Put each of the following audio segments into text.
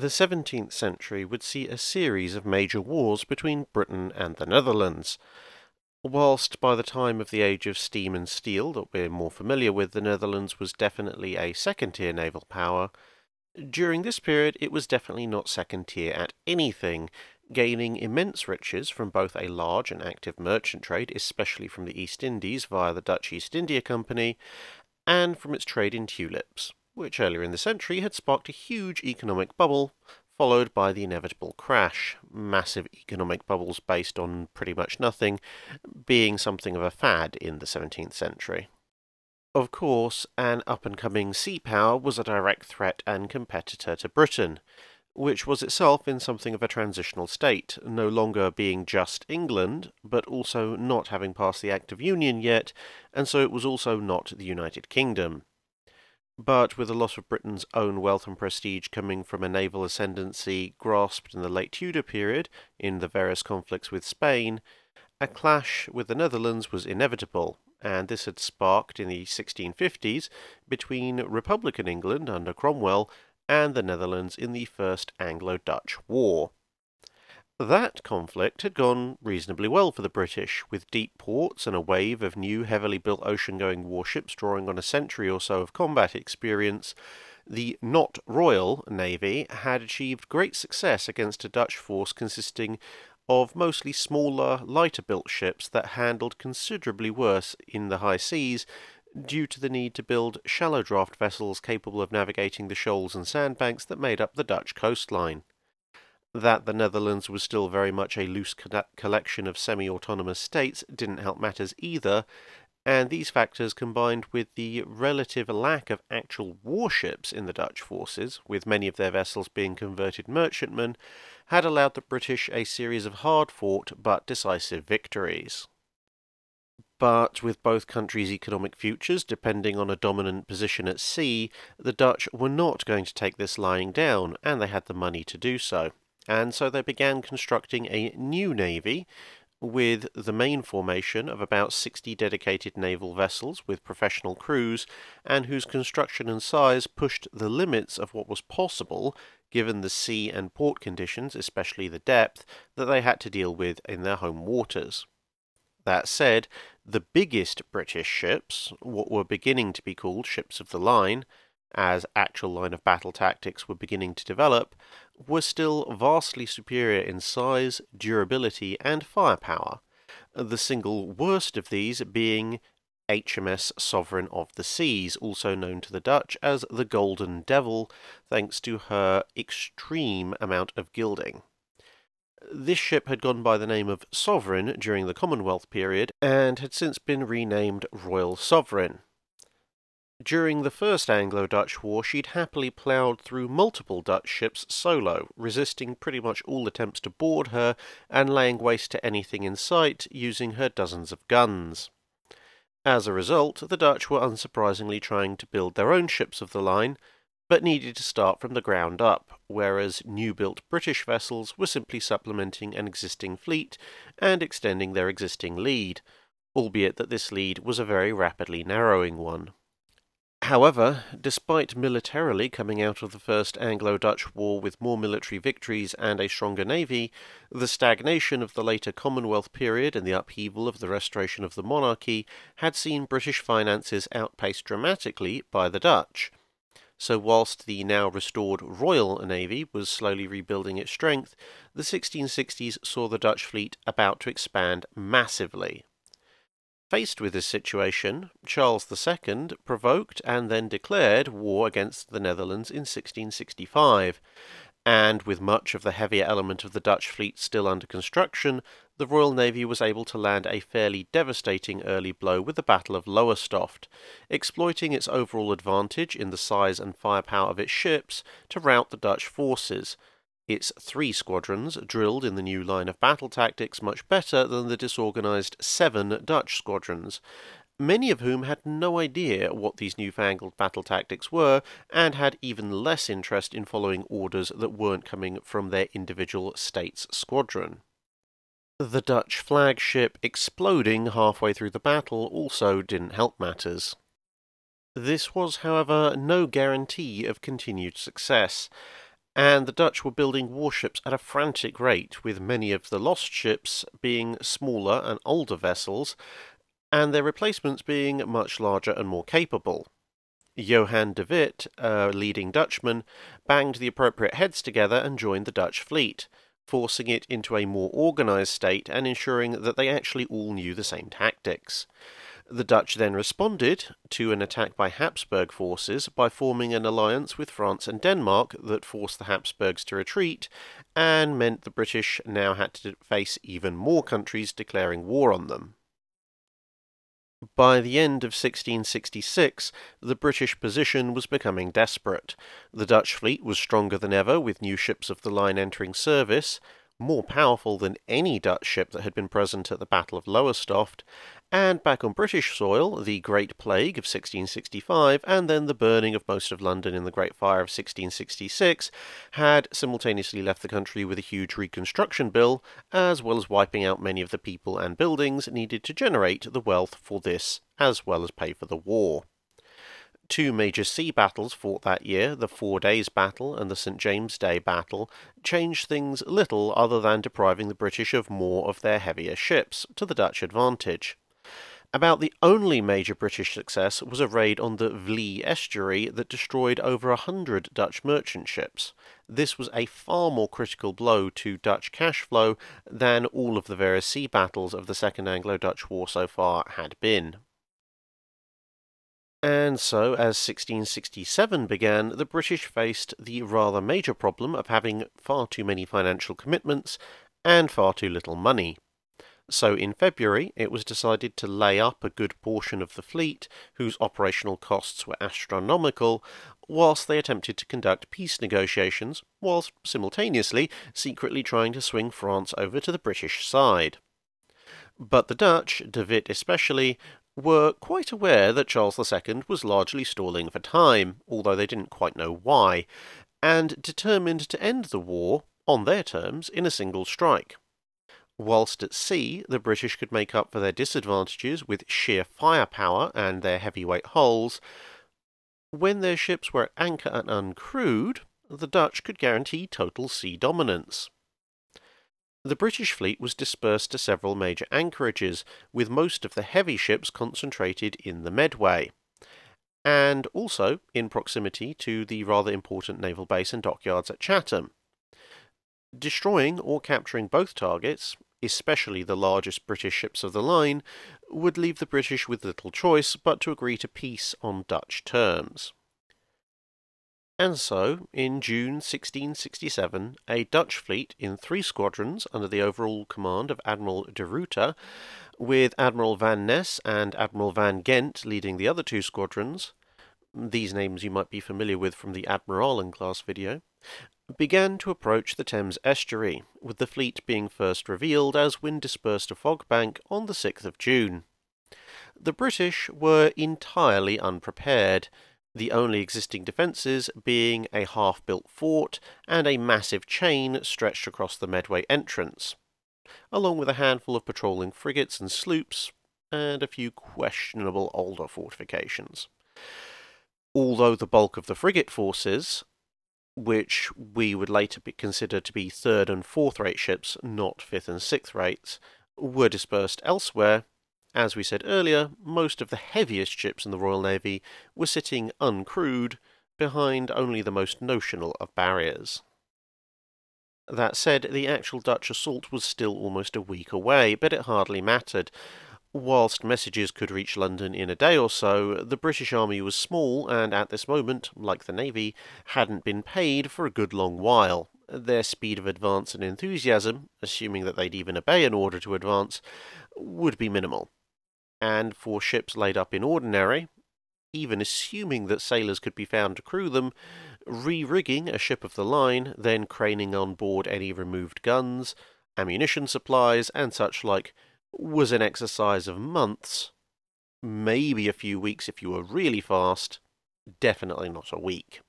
The 17th century would see a series of major wars between Britain and the Netherlands. Whilst by the time of the age of steam and steel that we're more familiar with, the Netherlands was definitely a second-tier naval power, during this period it was definitely not second-tier at anything, gaining immense riches from both a large and active merchant trade, especially from the East Indies via the Dutch East India Company, and from its trade in tulips, which earlier in the century had sparked a huge economic bubble, followed by the inevitable crash, massive economic bubbles based on pretty much nothing, being something of a fad in the 17th century. Of course, an up-and-coming sea power was a direct threat and competitor to Britain, which was itself in something of a transitional state, no longer being just England, but also not having passed the Act of Union yet, and so it was also not the United Kingdom. But with a lot of Britain's own wealth and prestige coming from a naval ascendancy grasped in the late Tudor period in the various conflicts with Spain, a clash with the Netherlands was inevitable, and this had sparked in the 1650s between Republican England under Cromwell and the Netherlands in the First Anglo-Dutch War. That conflict had gone reasonably well for the British, with deep ports and a wave of new heavily built ocean-going warships drawing on a century or so of combat experience. The not Royal Navy had achieved great success against a Dutch force consisting of mostly smaller, lighter-built ships that handled considerably worse in the high seas due to the need to build shallow draft vessels capable of navigating the shoals and sandbanks that made up the Dutch coastline. That the Netherlands was still very much a loose collection of semi-autonomous states didn't help matters either, and these factors combined with the relative lack of actual warships in the Dutch forces, with many of their vessels being converted merchantmen, had allowed the British a series of hard-fought but decisive victories. But with both countries' economic futures depending on a dominant position at sea, the Dutch were not going to take this lying down, and they had the money to do so. And so they began constructing a new navy, with the main formation of about 60 dedicated naval vessels with professional crews, and whose construction and size pushed the limits of what was possible, given the sea and port conditions, especially the depth, that they had to deal with in their home waters. That said, the biggest British ships, what were beginning to be called ships of the line, as actual line of battle tactics were beginning to develop, were still vastly superior in size, durability, and firepower, the single worst of these being HMS Sovereign of the Seas, also known to the Dutch as the Golden Devil, thanks to her extreme amount of gilding. This ship had gone by the name of Sovereign during the Commonwealth period, and had since been renamed Royal Sovereign. During the First Anglo-Dutch War, she'd happily ploughed through multiple Dutch ships solo, resisting pretty much all attempts to board her and laying waste to anything in sight, using her dozens of guns. As a result, the Dutch were unsurprisingly trying to build their own ships of the line, but needed to start from the ground up, whereas new-built British vessels were simply supplementing an existing fleet and extending their existing lead, albeit that this lead was a very rapidly narrowing one. However, despite militarily coming out of the First Anglo-Dutch War with more military victories and a stronger navy, the stagnation of the later Commonwealth period and the upheaval of the restoration of the monarchy had seen British finances outpaced dramatically by the Dutch. So whilst the now restored Royal Navy was slowly rebuilding its strength, the 1660s saw the Dutch fleet about to expand massively. Faced with this situation, Charles II provoked and then declared war against the Netherlands in 1665, and with much of the heavier element of the Dutch fleet still under construction, the Royal Navy was able to land a fairly devastating early blow with the Battle of Lowestoft, exploiting its overall advantage in the size and firepower of its ships to rout the Dutch forces, its 3 squadrons drilled in the new line of battle tactics much better than the disorganised 7 Dutch squadrons, many of whom had no idea what these newfangled battle tactics were, and had even less interest in following orders that weren't coming from their individual state's squadron. The Dutch flagship exploding halfway through the battle also didn't help matters. This was, however, no guarantee of continued success, and the Dutch were building warships at a frantic rate, with many of the lost ships being smaller and older vessels, and their replacements being much larger and more capable. Johan de Witt, a leading Dutchman, banged the appropriate heads together and joined the Dutch fleet, forcing it into a more organised state and ensuring that they actually all knew the same tactics. The Dutch then responded to an attack by Habsburg forces by forming an alliance with France and Denmark that forced the Habsburgs to retreat and meant the British now had to face even more countries declaring war on them. By the end of 1666, the British position was becoming desperate. The Dutch fleet was stronger than ever, with new ships of the line entering service, more powerful than any Dutch ship that had been present at the Battle of Lowestoft, and back on British soil, the Great Plague of 1665, and then the burning of most of London in the Great Fire of 1666, had simultaneously left the country with a huge reconstruction bill, as well as wiping out many of the people and buildings needed to generate the wealth for this, as well as pay for the war. Two major sea battles fought that year, the 4 Days Battle and the St. James' Day Battle, changed things little other than depriving the British of more of their heavier ships, to the Dutch advantage. About the only major British success was a raid on the Vlie estuary that destroyed over 100 Dutch merchant ships. This was a far more critical blow to Dutch cash flow than all of the various sea battles of the Second Anglo-Dutch War so far had been. And so, as 1667 began, the British faced the rather major problem of having far too many financial commitments and far too little money. So in February, it was decided to lay up a good portion of the fleet, whose operational costs were astronomical, whilst they attempted to conduct peace negotiations, whilst simultaneously secretly trying to swing France over to the British side. But the Dutch, de Witt especially, were quite aware that Charles II was largely stalling for time, although they didn't quite know why, and determined to end the war, on their terms, in a single strike. Whilst at sea, the British could make up for their disadvantages with sheer firepower and their heavyweight hulls. When their ships were at anchor and uncrewed, the Dutch could guarantee total sea dominance. The British fleet was dispersed to several major anchorages, with most of the heavy ships concentrated in the Medway, and also in proximity to the rather important naval base and dockyards at Chatham. Destroying or capturing both targets, especially the largest British ships of the line, would leave the British with little choice but to agree to peace on Dutch terms. And so, in June 1667, a Dutch fleet in 3 squadrons under the overall command of Admiral de Ruyter, with Admiral Van Ness and Admiral Van Ghent leading the other 2 squadrons, these names you might be familiar with from the Admiralen class video, began to approach the Thames estuary, with the fleet being first revealed as wind dispersed a fog bank on the 6th of June. The British were entirely unprepared, the only existing defences being a half-built fort and a massive chain stretched across the Medway entrance, along with a handful of patrolling frigates and sloops, and a few questionable older fortifications. Although the bulk of the frigate forces, which we would later consider to be 3rd and 4th rate ships, not 5th and 6th rates, were dispersed elsewhere, as we said earlier, most of the heaviest ships in the Royal Navy were sitting uncrewed behind only the most notional of barriers. That said, the actual Dutch assault was still almost a week away, but it hardly mattered. Whilst messages could reach London in a day or so, the British Army was small and at this moment, like the Navy, hadn't been paid for a good long while. Their speed of advance and enthusiasm, assuming that they'd even obey an order to advance, would be minimal. And for ships laid up in ordinary, even assuming that sailors could be found to crew them, re-rigging a ship of the line, then craning on board any removed guns, ammunition supplies, and such like, was an exercise of months, maybe a few weeks if you were really fast, definitely not a week.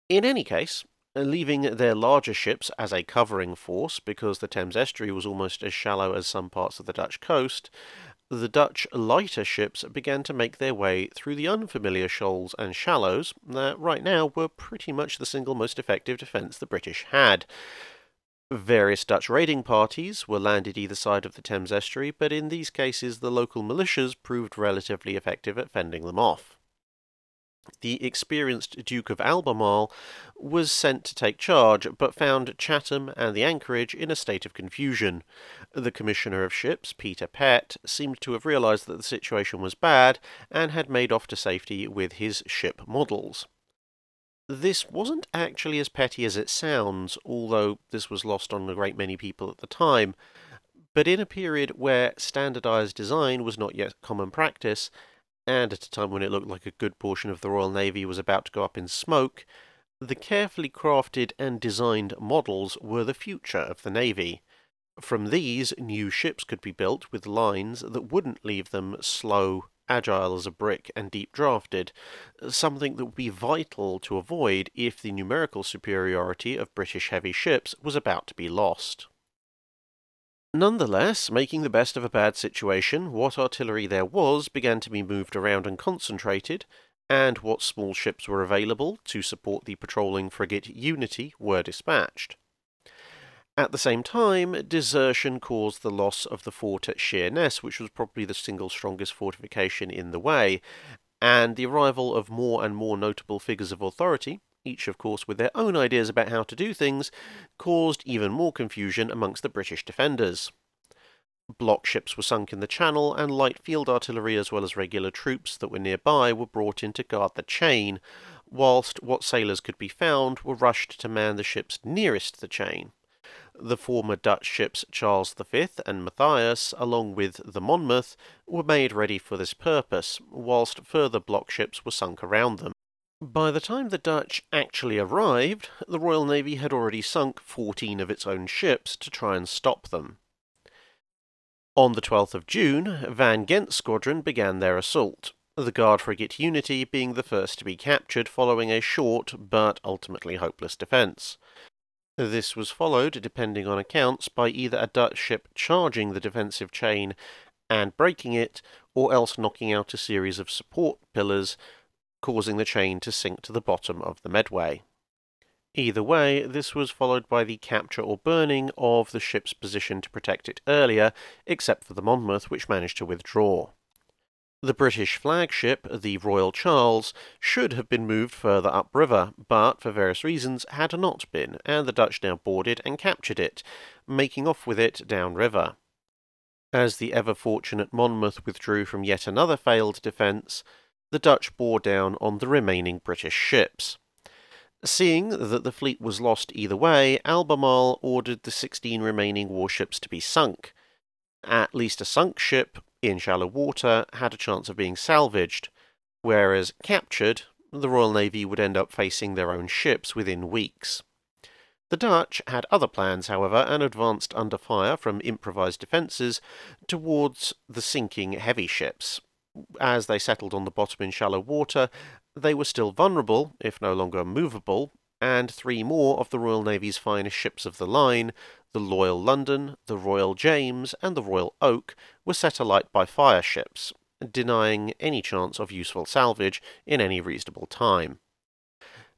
In any case, leaving their larger ships as a covering force, because the Thames estuary was almost as shallow as some parts of the Dutch coast, the Dutch lighter ships began to make their way through the unfamiliar shoals and shallows that right now were pretty much the single most effective defence the British had. Various Dutch raiding parties were landed either side of the Thames estuary, but in these cases the local militias proved relatively effective at fending them off. The experienced Duke of Albemarle was sent to take charge, but found Chatham and the anchorage in a state of confusion. The Commissioner of Ships, Peter Pett, seemed to have realised that the situation was bad and had made off to safety with his ship models. This wasn't actually as petty as it sounds, although this was lost on a great many people at the time. But in a period where standardised design was not yet common practice, and at a time when it looked like a good portion of the Royal Navy was about to go up in smoke, the carefully crafted and designed models were the future of the Navy. From these, new ships could be built with lines that wouldn't leave them slow, agile as a brick, and deep-drafted, something that would be vital to avoid if the numerical superiority of British heavy ships was about to be lost. Nonetheless, making the best of a bad situation, what artillery there was began to be moved around and concentrated, and what small ships were available to support the patrolling frigate Unity were dispatched. At the same time, desertion caused the loss of the fort at Sheerness, which was probably the single strongest fortification in the way, and the arrival of more and more notable figures of authority, each of course with their own ideas about how to do things, caused even more confusion amongst the British defenders. Block ships were sunk in the Channel, and light field artillery as well as regular troops that were nearby were brought in to guard the chain, whilst what sailors could be found were rushed to man the ships nearest the chain. The former Dutch ships Charles V and Matthias, along with the Monmouth, were made ready for this purpose, whilst further block ships were sunk around them. By the time the Dutch actually arrived, the Royal Navy had already sunk 14 of its own ships to try and stop them. On the 12th of June, Van Ghent's squadron began their assault, the guard frigate Unity being the first to be captured following a short but ultimately hopeless defence. This was followed, depending on accounts, by either a Dutch ship charging the defensive chain and breaking it, or else knocking out a series of support pillars, causing the chain to sink to the bottom of the Medway. Either way, this was followed by the capture or burning of the ships positioned to protect it earlier, except for the Monmouth, which managed to withdraw. The British flagship, the Royal Charles, should have been moved further upriver, but for various reasons had not been, and the Dutch now boarded and captured it, making off with it downriver. As the ever-fortunate Monmouth withdrew from yet another failed defence, the Dutch bore down on the remaining British ships. Seeing that the fleet was lost either way, Albemarle ordered the 16 remaining warships to be sunk. At least a sunk ship, in shallow water, had a chance of being salvaged, whereas captured, the Royal Navy would end up facing their own ships within weeks. The Dutch had other plans, however, and advanced under fire from improvised defences towards the sinking heavy ships. As they settled on the bottom in shallow water, they were still vulnerable, if no longer movable, and 3 more of the Royal Navy's finest ships of the line, the Loyal London, the Royal James, and the Royal Oak, were set alight by fire ships, denying any chance of useful salvage in any reasonable time.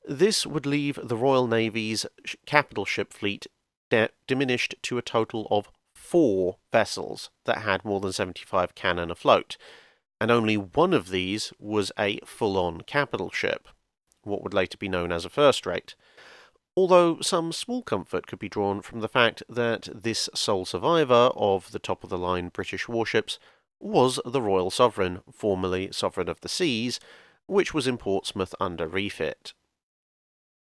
This would leave the Royal Navy's capital ship fleet diminished to a total of 4 vessels that had more than 75 cannon afloat, and only one of these was a full-on capital ship, what would later be known as a first-rate, although some small comfort could be drawn from the fact that this sole survivor of the top-of-the-line British warships was the Royal Sovereign, formerly Sovereign of the Seas, which was in Portsmouth under refit.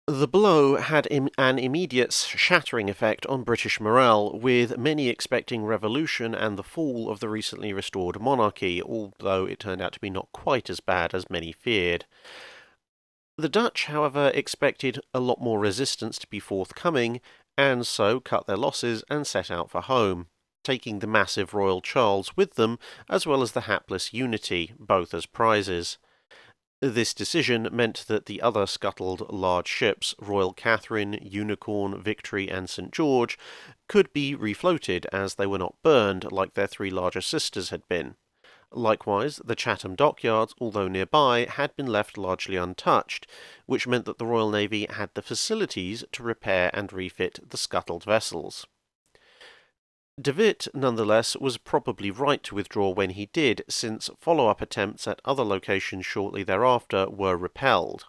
The blow had an immediate shattering effect on British morale, with many expecting revolution and the fall of the recently restored monarchy, although it turned out to be not quite as bad as many feared. The Dutch, however, expected a lot more resistance to be forthcoming, and so cut their losses and set out for home, taking the massive Royal Charles with them, as well as the hapless Unity, both as prizes. This decision meant that the other scuttled large ships, Royal Catherine, Unicorn, Victory, and St. George, could be refloated as they were not burned like their 3 larger sisters had been. Likewise, the Chatham dockyards, although nearby, had been left largely untouched, which meant that the Royal Navy had the facilities to repair and refit the scuttled vessels. De Witt, nonetheless, was probably right to withdraw when he did, since follow-up attempts at other locations shortly thereafter were repelled.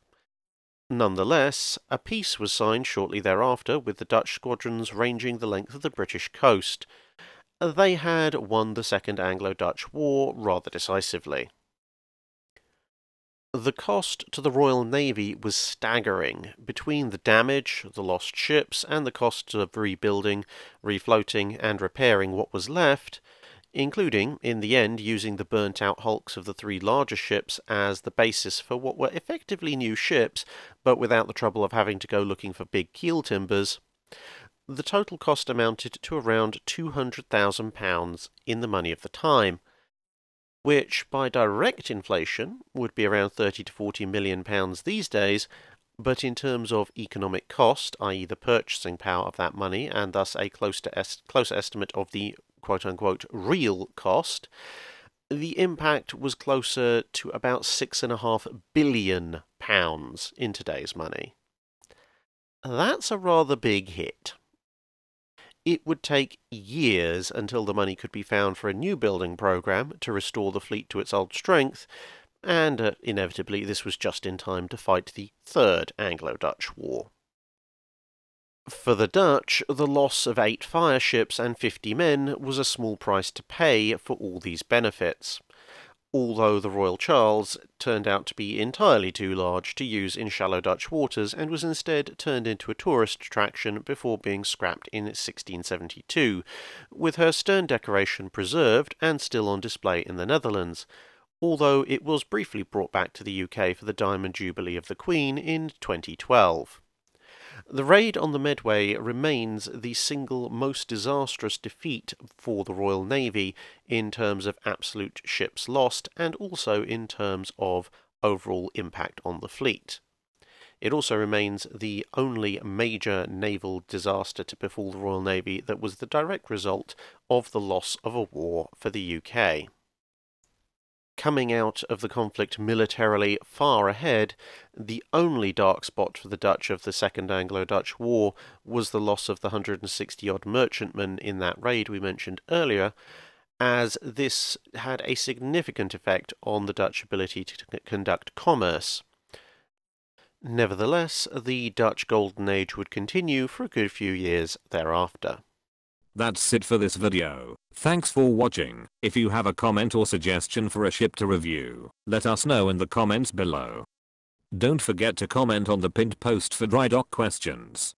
Nonetheless, a peace was signed shortly thereafter with the Dutch squadrons ranging the length of the British coast. They had won the Second Anglo-Dutch War rather decisively. The cost to the Royal Navy was staggering. Between the damage, the lost ships, and the costs of rebuilding, refloating, and repairing what was left, including, in the end, using the burnt-out hulks of the three larger ships as the basis for what were effectively new ships, but without the trouble of having to go looking for big keel timbers, the total cost amounted to around £200,000 in the money of the time, which by direct inflation would be around £30 to £40 million these days, but in terms of economic cost, i.e. the purchasing power of that money, and thus a close estimate of the quote-unquote real cost, the impact was closer to about £6.5 billion in today's money. That's a rather big hit. It would take years until the money could be found for a new building program to restore the fleet to its old strength, and inevitably this was just in time to fight the Third Anglo-Dutch War. For the Dutch, the loss of 8 fireships and 50 men was a small price to pay for all these benefits, although the Royal Charles turned out to be entirely too large to use in shallow Dutch waters and was instead turned into a tourist attraction before being scrapped in 1672, with her stern decoration preserved and still on display in the Netherlands, although it was briefly brought back to the UK for the Diamond Jubilee of the Queen in 2012. The raid on the Medway remains the single most disastrous defeat for the Royal Navy in terms of absolute ships lost and also in terms of overall impact on the fleet. It also remains the only major naval disaster to befall the Royal Navy that was the direct result of the loss of a war for the UK. Coming out of the conflict militarily far ahead, the only dark spot for the Dutch of the Second Anglo-Dutch War was the loss of the 160-odd merchantmen in that raid we mentioned earlier, as this had a significant effect on the Dutch ability to conduct commerce. Nevertheless, the Dutch Golden Age would continue for a good few years thereafter. That's it for this video. Thanks for watching. If you have a comment or suggestion for a ship to review, let us know in the comments below. Don't forget to comment on the pinned post for dry dock questions.